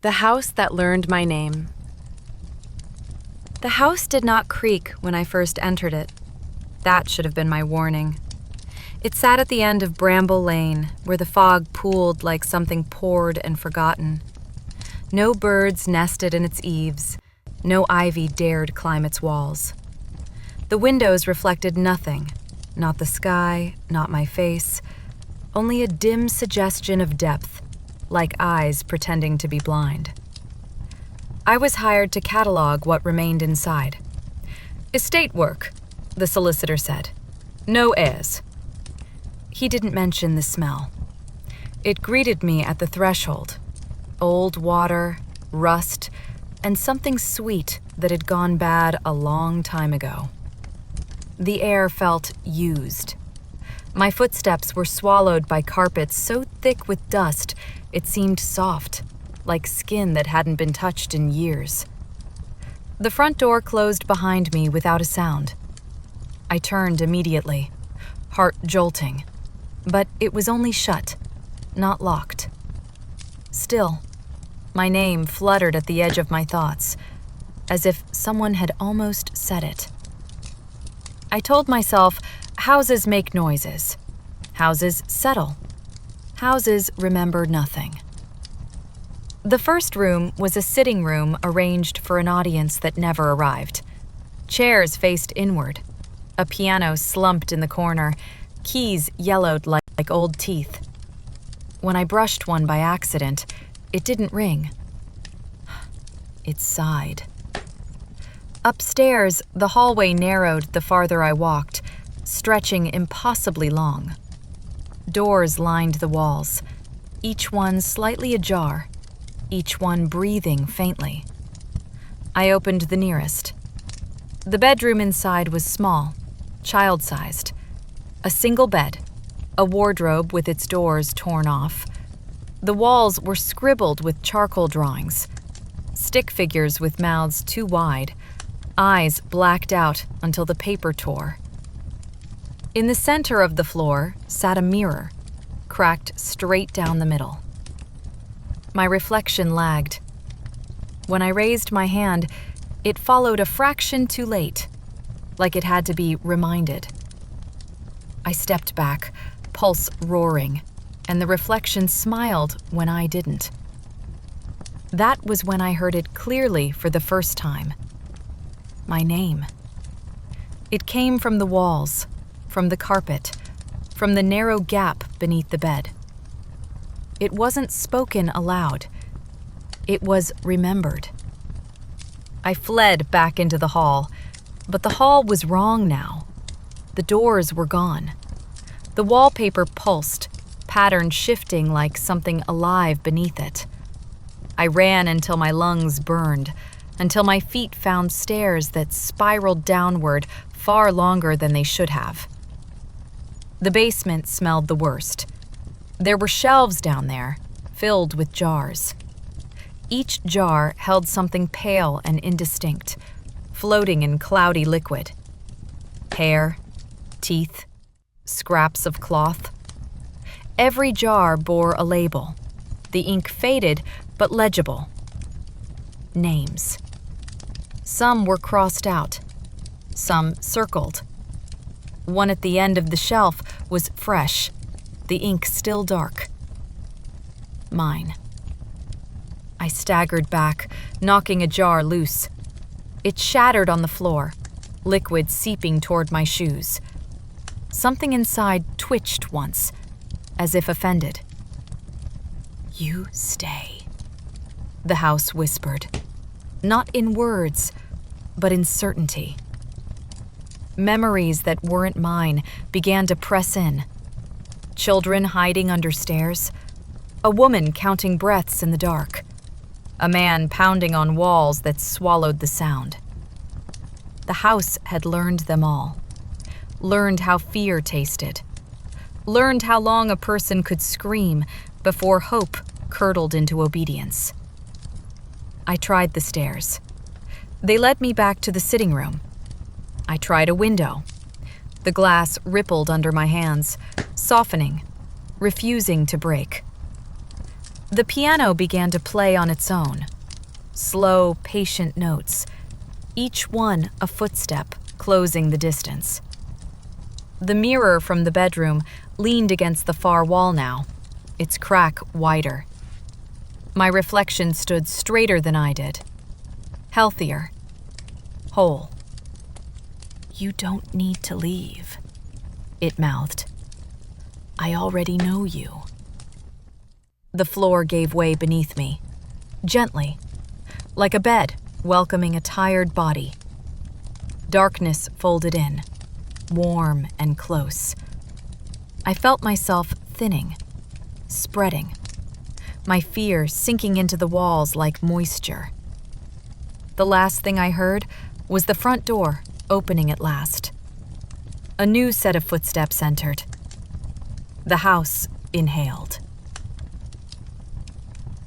The house that learned my name. The house did not creak when I first entered it. That should have been my warning. It sat at the end of Bramble Lane, where the fog pooled like something poured and forgotten. No birds nested in its eaves. No ivy dared climb its walls. The windows reflected nothing, not the sky, not my face, only a dim suggestion of depth, like eyes pretending to be blind. I was hired to catalog what remained inside. "Estate work," the solicitor said. "No heirs." He didn't mention the smell. It greeted me at the threshold. Old water, rust, and something sweet that had gone bad a long time ago. The air felt used. My footsteps were swallowed by carpets so thick with dust it seemed soft, like skin that hadn't been touched in years. The front door closed behind me without a sound. I turned immediately, heart jolting, but it was only shut, not locked. Still, my name fluttered at the edge of my thoughts, as if someone had almost said it. I told myself, houses make noises. Houses settle. Houses remember nothing. The first room was a sitting room arranged for an audience that never arrived. Chairs faced inward. A piano slumped in the corner, keys yellowed like old teeth. When I brushed one by accident, it didn't ring. It sighed. Upstairs, the hallway narrowed the farther I walked, stretching impossibly long. Doors lined the walls, each one slightly ajar, each one breathing faintly. I opened the nearest. The bedroom inside was small, child-sized. A single bed, a wardrobe with its doors torn off. The walls were scribbled with charcoal drawings, stick figures with mouths too wide, eyes blacked out until the paper tore. In the center of the floor sat a mirror, cracked straight down the middle. My reflection lagged. When I raised my hand, it followed a fraction too late, like it had to be reminded. I stepped back, pulse roaring, and the reflection smiled when I didn't. That was when I heard it clearly for the first time. My name. It came from the walls, from the carpet, from the narrow gap beneath the bed. It wasn't spoken aloud. It was remembered. I fled back into the hall, but the hall was wrong now. The doors were gone. The wallpaper pulsed, pattern shifting like something alive beneath it. I ran until my lungs burned, until my feet found stairs that spiraled downward far longer than they should have. The basement smelled the worst. There were shelves down there, filled with jars. Each jar held something pale and indistinct, floating in cloudy liquid. Hair, teeth, scraps of cloth. Every jar bore a label, the ink faded but legible. Names. Some were crossed out, some circled. One at the end of the shelf was fresh, the ink still dark. Mine. I staggered back, knocking a jar loose. It shattered on the floor, liquid seeping toward my shoes. Something inside twitched once, as if offended. "You stay," the house whispered, not in words, but in certainty. Memories that weren't mine began to press in. Children hiding under stairs, a woman counting breaths in the dark, a man pounding on walls that swallowed the sound. The house had learned them all, learned how fear tasted, learned how long a person could scream before hope curdled into obedience. I tried the stairs. They led me back to the sitting room. I tried a window. The glass rippled under my hands, softening, refusing to break. The piano began to play on its own. Slow, patient notes, each one a footstep closing the distance. The mirror from the bedroom leaned against the far wall now, its crack wider. My reflection stood straighter than I did. Healthier. Whole. "You don't need to leave," it mouthed. "I already know you." The floor gave way beneath me, gently, like a bed welcoming a tired body. Darkness folded in, warm and close. I felt myself thinning, spreading, my fear sinking into the walls like moisture. The last thing I heard was the front door opening at last. A new set of footsteps entered. The house inhaled.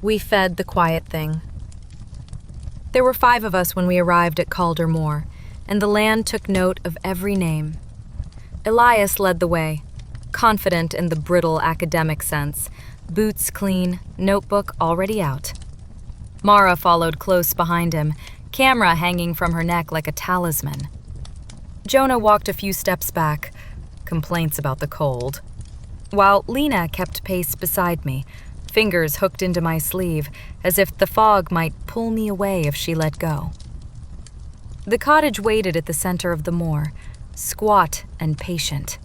We fed the quiet thing. There were 5 of us when we arrived at Calder Moor, and the land took note of every name. Elias led the way, confident in the brittle academic sense, boots clean, notebook already out. Mara followed close behind him, camera hanging from her neck like a talisman. Jonah walked a few steps back, complaints about the cold, while Lena kept pace beside me, fingers hooked into my sleeve as if the fog might pull me away if she let go. The cottage waited at the center of the moor, squat and patient.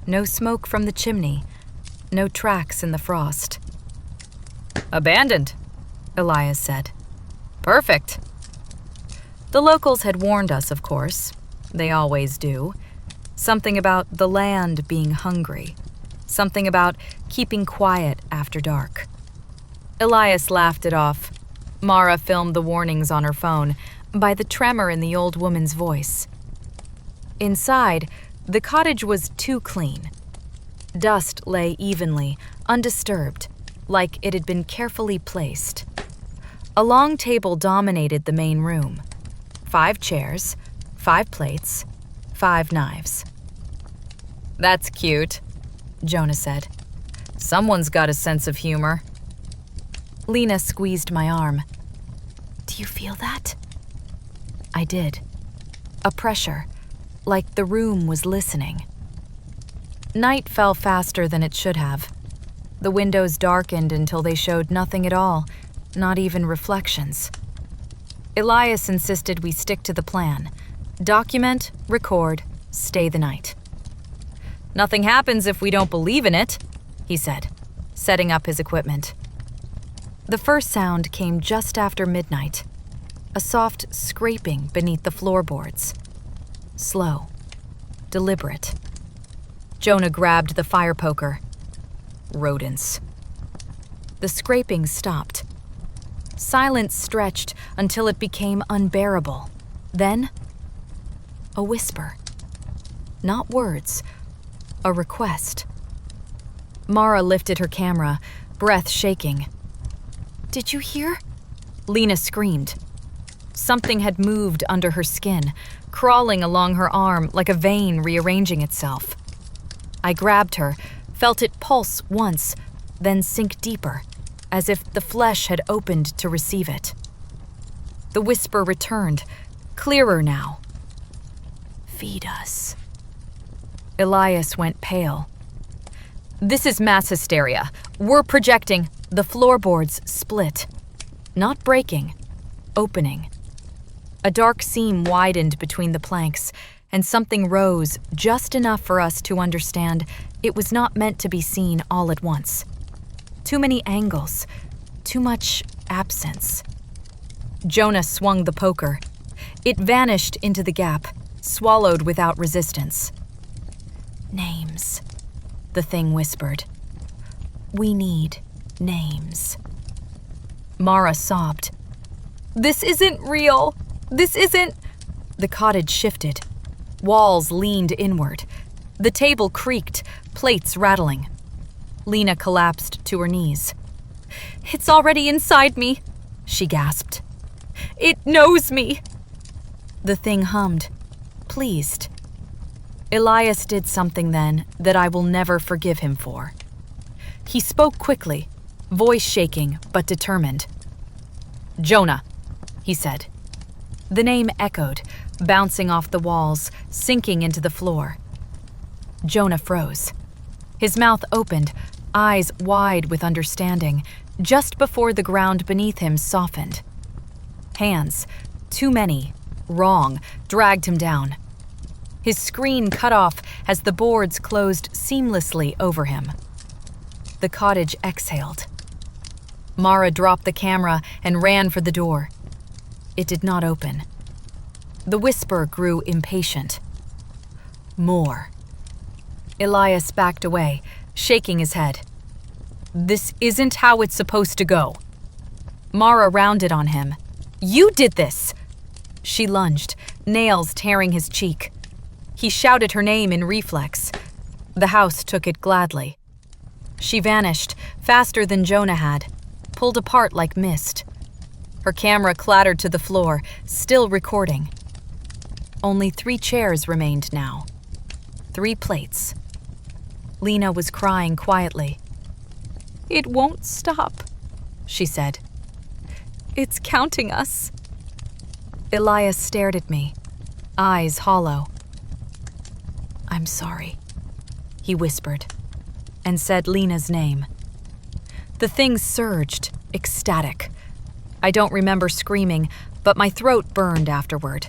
No smoke from the chimney, no tracks in the frost. "Abandoned," Elias said. "Perfect." The locals had warned us, of course. They always do. Something about the land being hungry. Something about keeping quiet after dark. Elias laughed it off. Mara filmed the warnings on her phone by the tremor in the old woman's voice. Inside, the cottage was too clean. Dust lay evenly, undisturbed, like it had been carefully placed. A long table dominated the main room. 5 chairs, 5 plates, 5 knives. "That's cute," Jonah said. "Someone's got a sense of humor." Lena squeezed my arm. "Do you feel that?" I did. A pressure, like the room was listening. Night fell faster than it should have. The windows darkened until they showed nothing at all, not even reflections. Elias insisted we stick to the plan. Document, record, stay the night. "Nothing happens if we don't believe in it," he said, setting up his equipment. The first sound came just after midnight, a soft scraping beneath the floorboards. Slow, deliberate. Jonah grabbed the fire poker. Rodents. The scraping stopped. Silence stretched until it became unbearable. Then, a whisper. Not words, a request. Mara lifted her camera, breath shaking. "Did you hear?" Lena screamed. Something had moved under her skin, crawling along her arm like a vein rearranging itself. I grabbed her, felt it pulse once, then sink deeper, as if the flesh had opened to receive it. The whisper returned, clearer now. "Feed us." Elias went pale. "This is mass hysteria. We're projecting." The floorboards split. Not breaking, opening. A dark seam widened between the planks, and something rose just enough for us to understand it was not meant to be seen all at once. Too many angles, too much absence. Jonah swung the poker. It vanished into the gap, swallowed without resistance. "Names," the thing whispered. "We need names." Mara sobbed. "This isn't real. This isn't—" The cottage shifted. Walls leaned inward. The table creaked, plates rattling. Lena collapsed to her knees. "It's already inside me," she gasped. "It knows me." The thing hummed, pleased. Elias did something then that I will never forgive him for. He spoke quickly, voice shaking but determined. "Jonah," he said. The name echoed, bouncing off the walls, sinking into the floor. Jonah froze. His mouth opened, eyes wide with understanding, just before the ground beneath him softened. Hands, too many, wrong, dragged him down. His screen cut off as the boards closed seamlessly over him. The cottage exhaled. Mara dropped the camera and ran for the door. It did not open. The whisper grew impatient. More. Elias backed away, shaking his head. "This isn't how it's supposed to go." Mara rounded on him. "You did this!" She lunged, nails tearing his cheek. He shouted her name in reflex. The house took it gladly. She vanished, faster than Jonah had, pulled apart like mist. Her camera clattered to the floor, still recording. Only 3 chairs remained now. 3 plates. Lena was crying quietly. "It won't stop," she said. "It's counting us." Elias stared at me, eyes hollow. "I'm sorry," he whispered, and said Lena's name. The thing surged, ecstatic. I don't remember screaming, but my throat burned afterward.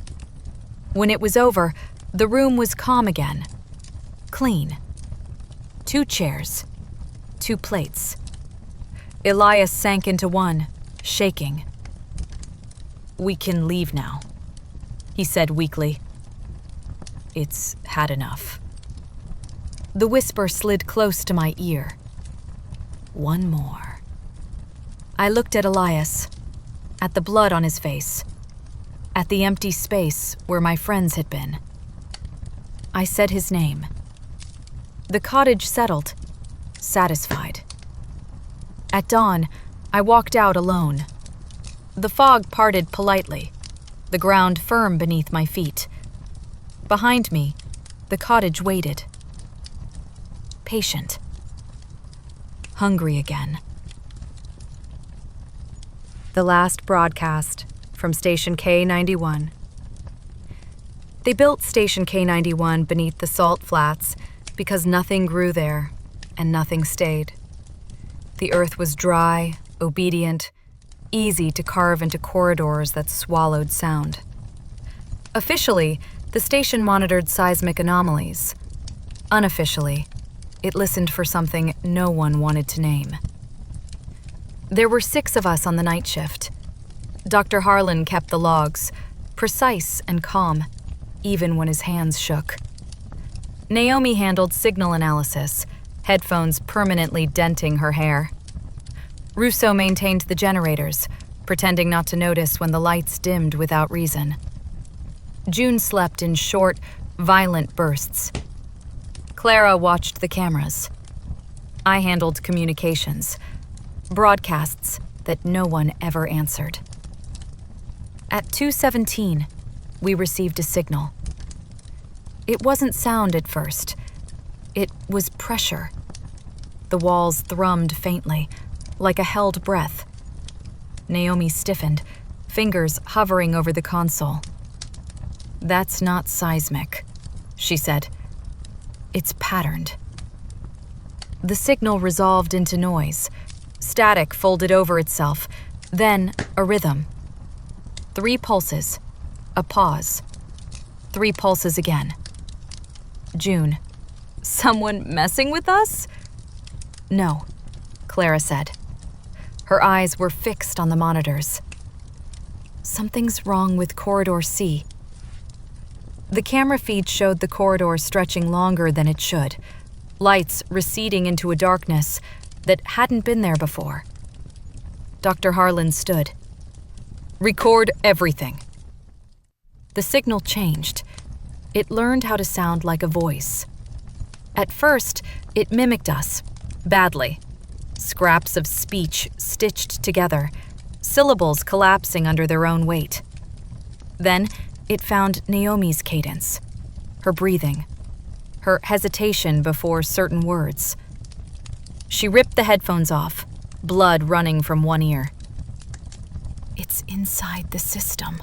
When it was over, the room was calm again. Clean. 2 chairs. 2 plates. Elias sank into one, shaking. "We can leave now," he said weakly. "It's had enough." The whisper slid close to my ear. "One more." I looked at Elias, at the blood on his face, at the empty space where my friends had been. I said his name. The cottage settled, satisfied. At dawn, I walked out alone. The fog parted politely, the ground firm beneath my feet. Behind me, the cottage waited. Patient. Hungry again. The last broadcast from Station K91. They built Station K91 beneath the salt flats because nothing grew there and nothing stayed. The earth was dry, obedient, easy to carve into corridors that swallowed sound. Officially, the station monitored seismic anomalies. Unofficially, it listened for something no one wanted to name. There were 6 of us on the night shift. Dr. Harlan kept the logs, precise and calm, even when his hands shook. Naomi handled signal analysis, headphones permanently denting her hair. Russo maintained the generators, pretending not to notice when the lights dimmed without reason. June slept in short, violent bursts. Clara watched the cameras. I handled communications, broadcasts that no one ever answered. At 2:17, we received a signal. It wasn't sound at first. It was pressure. The walls thrummed faintly, like a held breath. Naomi stiffened, fingers hovering over the console. "That's not seismic," she said. "It's patterned." The signal resolved into noise. Static folded over itself, then a rhythm. 3 pulses, a pause. 3 pulses again. June. "Someone messing with us?" "No," Clara said. Her eyes were fixed on the monitors. "Something's wrong with Corridor C." The camera feed showed the corridor stretching longer than it should, lights receding into a darkness that hadn't been there before. Dr. Harlan stood. "Record everything." The signal changed. It learned how to sound like a voice. At first, it mimicked us, badly. Scraps of speech stitched together, syllables collapsing under their own weight. Then, it found Naomi's cadence, her breathing, her hesitation before certain words. She ripped the headphones off, blood running from one ear. "It's inside the system,"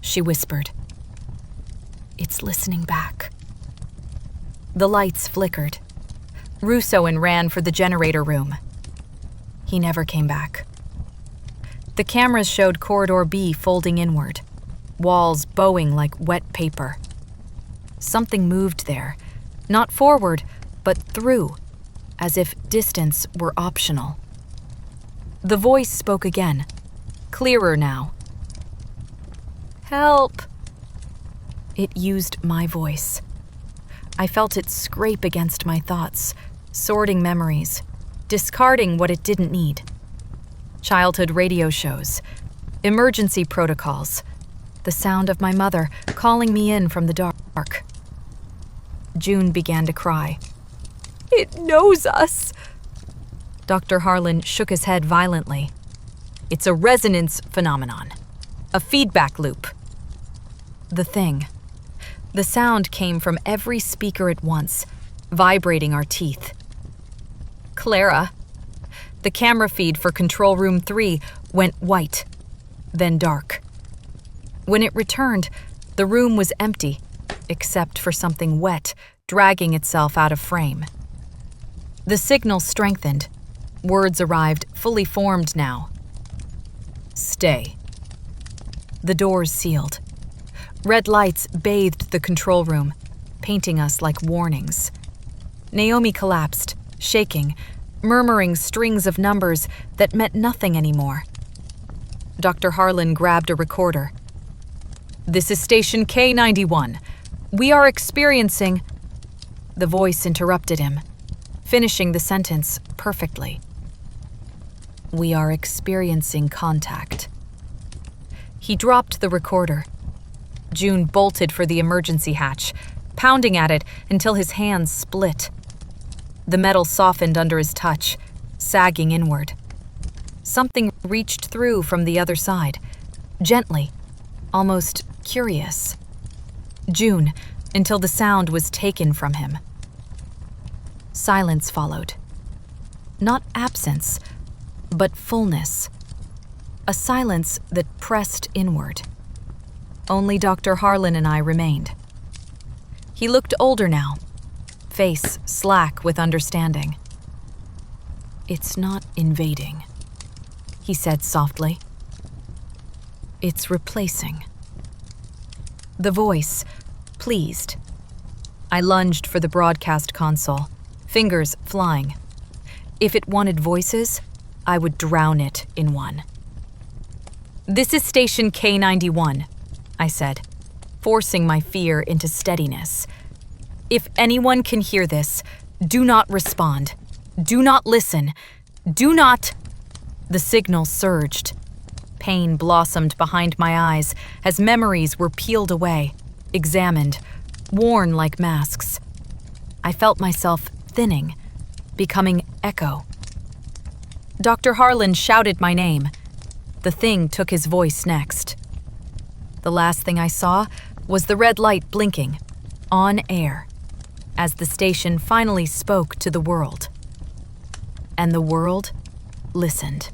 she whispered. "It's listening back." The lights flickered. Rousseau ran for the generator room. He never came back. The cameras showed Corridor B folding inward, walls bowing like wet paper. Something moved there, not forward, but through, as if distance were optional. The voice spoke again, clearer now. "Help!" It used my voice. I felt it scrape against my thoughts, sorting memories, discarding what it didn't need. Childhood radio shows, emergency protocols, the sound of my mother calling me in from the dark. June began to cry. "It knows us!" Dr. Harlan shook his head violently. "It's a resonance phenomenon, a feedback loop." The sound came from every speaker at once, vibrating our teeth. "Clara." The camera feed for Control Room 3 went white, then dark. When it returned, the room was empty, except for something wet dragging itself out of frame. The signal strengthened. Words arrived, fully formed now. "Stay." The doors sealed. Red lights bathed the control room, painting us like warnings. Naomi collapsed, shaking, murmuring strings of numbers that meant nothing anymore. Dr. Harlan grabbed a recorder. "This is station K91. We are experiencing—" The voice interrupted him, finishing the sentence perfectly. "We are experiencing contact." He dropped the recorder. June bolted for the emergency hatch, pounding at it until his hands split. The metal softened under his touch, sagging inward. Something reached through from the other side, gently, almost curious. June, until the sound was taken from him. Silence followed. Not absence, but fullness. A silence that pressed inward. Only Dr. Harlan and I remained. He looked older now, face slack with understanding. "It's not invading," he said softly. "It's replacing." The voice, pleased. I lunged for the broadcast console, fingers flying. If it wanted voices, I would drown it in one. "This is station K91, I said, forcing my fear into steadiness. "If anyone can hear this, do not respond. Do not listen. Do not—" The signal surged. Pain blossomed behind my eyes as memories were peeled away, examined, worn like masks. I felt myself thinning, becoming echo. Dr. Harlan shouted my name. The thing took his voice next. The last thing I saw was the red light blinking, on air, as the station finally spoke to the world. And the world listened.